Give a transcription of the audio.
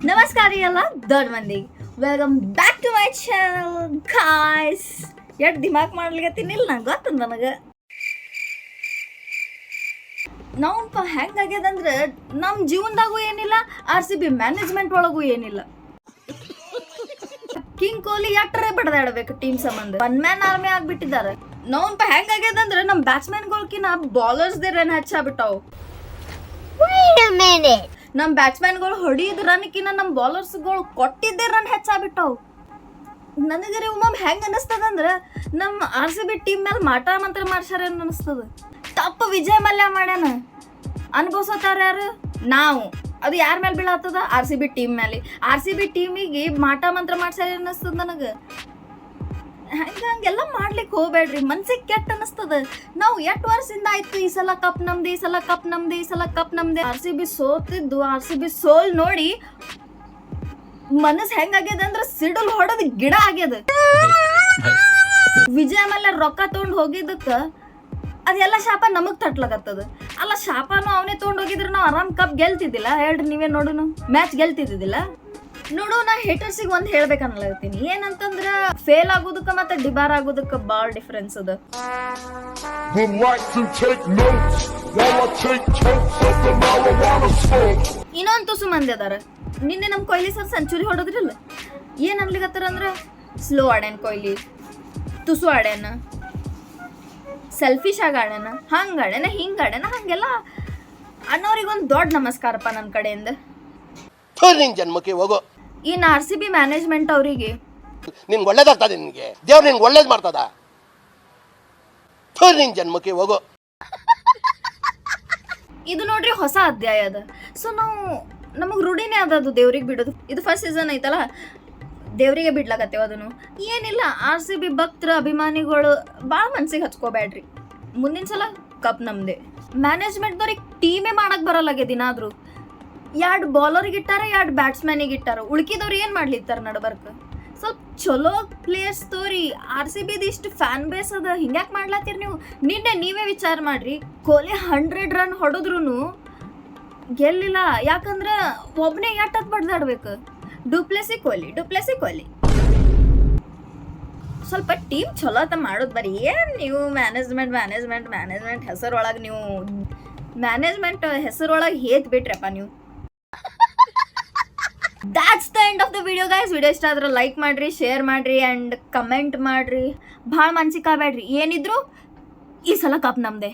ನಮಸ್ಕಾರ ರೀ ಎಲ್ಲ ದೊಡ್ಡ ಮಂದಿ, welcome back to my channel guys. ಎಷ್ಟು ದಿಮಾಕ್ ಮಾಡ್ಲಿಕತ್ತೀನಿಲ್ಲ ನಂಗೆ ಗೊತ್ತದ ನನಗೆ. ನಾವಪ್ಪ ಹೆಂಗಾಗ್ಯದಂದ್ರೆ ನಮ್ಮ ಜೀವನದಾಗೂ ಏನಿಲ್ಲ, RCB ಮ್ಯಾನೇಜ್ಮೆಂಟ್ ಒಳಗೂ ಏನಿಲ್ಲ. ಕಿಂಗ್ ಕೊಹ್ಲಿ ಎಟ್ಟರೆ ಬಡದಾಡಬೇಕು ಟೀಮ್ ಸಂಬಂಧ, ಒನ್ ಮ್ಯಾನ್ ಆರ್ಮಿ ಆಗ್ಬಿಟ್ಟಿದ್ದಾರೆ. ನಾವಪ್ಪ ಹೆಂಗಾಗ್ಯದಂದ್ರೆ ನಮ್ಮ ಬ್ಯಾಟ್ಸ್ಮನ್ಗಳ್ಕಿನ್ನ ಬೌಲರ್ಸ್ದೇ ರನ್ ಹೆಚ್ಚಾಗ್ಬಿಟ್ಟಾವು. ನಮ್ಮ ಬ್ಯಾಟ್ಸ್ಮನ್ಗಳು ಹೊಡಿದ ರನ್ಕಿನ್ನ ನಮ್ಮ ಬೌಲರ್ಸ್ಗಳು ಕೊಟ್ಟಿದ್ದೇ ರನ್ ಹೆಚ್ಚಾಗ್ಬಿಟ್ಟವು. ನನಗರೆ ಒಮ್ಮೊಮ್ಮೆ ಹೆಂಗೆ ಅನ್ನಿಸ್ತದಂದ್ರೆ ನಮ್ಮ RCB ಟೀಮ್ ಮೇಲೆ ಮಾಟ ಮಂತ್ರ ಮಾಡ್ಸಾರ ಅನ್ನಿಸ್ತದ. ತಪ್ಪು ವಿಜಯ್ ಮಲ್ಯ ಮಾಡ್ಯಾನ, ಅನ್ಭವಿಸೋತಾರ ಯಾರು? ನಾವು. ಅದು ಯಾರ ಮೇಲೆ ಬೀಳತ್ತದ? RCB ಟೀಮ್ ಮೇಲೆ. RCB ಟೀಮಿಗೆ ಮಾಟ ಮಂತ್ರ ಮಾಡ್ಸಾರ ಅನ್ನಿಸ್ತದ ನನಗೆ. ಹಂಗೆಲ್ಲ ಮಾಡ್ಲಿಕ್ಕೆ ಹೋಗ್ಬೇಡ್ರಿ, ಮನ್ಸಿಗೆ ಕೆಟ್ಟ ಅನ್ನಿಸ್ತದ. ನಾವು ಎಷ್ಟು ವರ್ಷದಿಂದ ಆಯ್ತು ಈ ಸಲ ಕಪ್ ನಮ್ದು, ಈ ಸಲ ಕಪ್ ನಮ್ದು, ಈ ಸಲ ಕಪ್ ನಮ್ದೆ. RCB ಸೋತಿದ್ದು, RCB ಸೋಲ್ ನೋಡಿ ಮನಸ್ಸು ಹೆಂಗಾಗ್ಯದ ಅಂದ್ರೆ ಸಿಡಲ್ ಹೊಡೆದು ಗಿಡ ಆಗ್ಯದ. ವಿಜಯ ಮಲ್ಯ ರೊಕ್ಕ ತೊಗೊಂಡು ಹೋಗಿದ್ದಕ್ಕೆ ಅದೆಲ್ಲ ಶಾಪ ನಮಗ್ ತಟ್ಲಾಗತ್ತದ. ಅಲ್ಲ, ಶಾಪನು ಅವನೇ ತೊಗೊಂಡು ಹೋಗಿದ್ರೆ ನಾವು ಆರಾಮ್ ಕಪ್ ಗೆಲ್ತಿದ್ದಿಲ್ಲ? ಹೇಳ್ರಿ ನೀವೇ ನೋಡುನು, ಮ್ಯಾಚ್ ಗೆಲ್ತಿದ್ದಿಲ್ಲ. ನೋಡು, ನಾ ಹೇಟರ್ಸಿಗೆ ಒಂದು ಹೇಳ್ಬೇಕನ್ನಲಾಗತ್ತೀನಿ. ಏನಂತಂದ್ರ ಫೇಲ್ ಆಗೋದಕ್ಕೆ ಮತ್ತೆ ಡಿಬಾರ್ ಆಗೋದಕ್ಕೆ ಭಾಳ ಡಿಫ್ರೆನ್ಸ್ ಅದ. ಇನ್ನೊಂದು ತುಸು ಮಂದಿ ಅದಾರ. ನಿನ್ನೆ ನಮ್ಮ ಕೊಹ್ಲಿ ಸರ್ ಸೆಂಚುರಿ ಹೊಡೋದ್ರಿಲ್ಲ, ಏನ್ ಅನ್ಲಿಕತ್ತಾರ ಅಂದ್ರ ಸ್ಲೋ ಆಡ್ಯಾನ ಕೊಹ್ಲಿ, ತುಸು ಆಡ್ಯಾನ, ಸೆಲ್ಫಿಶ್ ಆಗಿ ಆಡ್ಯಾನ, ಹಂಗ ಆಡ್ಯಾನ, ಹಿಂಗ ಆಡ್ಯಾನ, ಹಂಗೆಲ್ಲ ಅನ್ನೋರಿಗೊಂದು ದೊಡ್ಡ ನಮಸ್ಕಾರಪ್ಪ ನನ್ನ ಕಡೆಯಿಂದ. ಜನ್ಮಕ್ಕೆ ಹೋಗೋ. ಇನ್ನು RCB ಮ್ಯಾನೇಜ್ಮೆಂಟ್ ಅವರಿಗೆ ನಿನ್ಗೆ ಒಳ್ಳೇದಾಗ್ತದೆ, ನಿನಗೆ ದೇವ್ರು ನಿನ್ಗೆ ಒಳ್ಳೇದು ಮಾಡ್ತದ. ನಿನ್ ಜನ್ಮಕ್ಕೆ ಹೋಗೋ. ಇದು ನೋಡ್ರಿ ಹೊಸ ಅಧ್ಯಾಯ ಅದ. ಸೊ ನಮಗೆ ರೂಢಿನೇ ಅದದು ದೇವ್ರಿಗೆ ಬಿಡೋದು. ಇದು ಫಸ್ಟ್ ಸೀಸನ್ ಐತಲ್ಲ, ದೇವರಿಗೆ ಬಿಡ್ಲಾಕತ್ತೇವ. ಅದನ್ನು ಏನಿಲ್ಲ, RCB ಭಕ್ತರ ಅಭಿಮಾನಿಗಳು ಭಾಳ ಮನ್ಸಿಗೆ ಹಚ್ಕೋಬೇಡ್ರಿ. ಮುಂದಿನ ಸಲ ಕಪ್ ನಮ್ದೆ. ಮ್ಯಾನೇಜ್ಮೆಂಟ್ದವ್ರಿಗೆ ಟೀಮೇ ಮಾಡಕ್ ಬರಲ್ಲಾಗ್ಯದ. ದಿನಾದ್ರು 2 ಬೌಲರ್ಗೆ ಇಟ್ಟಾರ, 2 ಬ್ಯಾಟ್ಸ್ಮನಿಗೆ ಇಟ್ಟಾರ. ಉಳ್ಕಿದವ್ರು ಏನು ಮಾಡ್ಲಿತ್ತಾರ ನಡ್ಬರ್ಕ? ಸ್ವಲ್ಪ ಚಲೋ ಪ್ಲೇಯರ್ಸ್ ತೋರಿ. RCBದು ಇಷ್ಟು ಫ್ಯಾನ್ ಬೇಸ್ ಅದ, ಹಿಂಗ್ಯಾಕೆ ಮಾಡ್ಲಾತೀರಿ ನೀವು? ನಿನ್ನೆ ನೀವೇ ವಿಚಾರ ಮಾಡ್ರಿ, ಕೊಹ್ಲಿ 100 ರನ್ ಹೊಡೆದ್ರು ಗೆಲ್ಲಿಲ್ಲ. ಯಾಕಂದ್ರೆ ಒಬ್ಬನೇ ಎಟ್ಟತ್ ಬಡ್ದಾಡ್ಬೇಕು. ಡುಪ್ಲೆಸಿ ಕೊಹ್ಲಿ. ಸ್ವಲ್ಪ ಟೀಮ್ ಚಲೋ ಅಂತ ಮಾಡೋದು ಬರೀ. ಏನು ನೀವು ಮ್ಯಾನೇಜ್ಮೆಂಟ್ ಹೆಸರೊಳಗೆ ನೀವು ಮ್ಯಾನೇಜ್ಮೆಂಟ್ ಹೆಸರೊಳಗೆ ಹೇತ್ ಬಿಟ್ರಪ್ಪ ನೀವು. That's the end of the video guys. Video ಇಷ್ಟ ಆದ್ರೆ ಲೈಕ್ ಮಾಡ್ರಿ, ಶೇರ್ ಮಾಡ್ರಿ ಆ್ಯಂಡ್ ಕಮೆಂಟ್ ಮಾಡ್ರಿ. ಭಾಳ ಮನ್ಸಿಗೆ ಆಗಬೇಡ್ರಿ, ಏನಿದ್ರು ಈ ಸಲ ಕಪ್ ನಮ್ದೆ.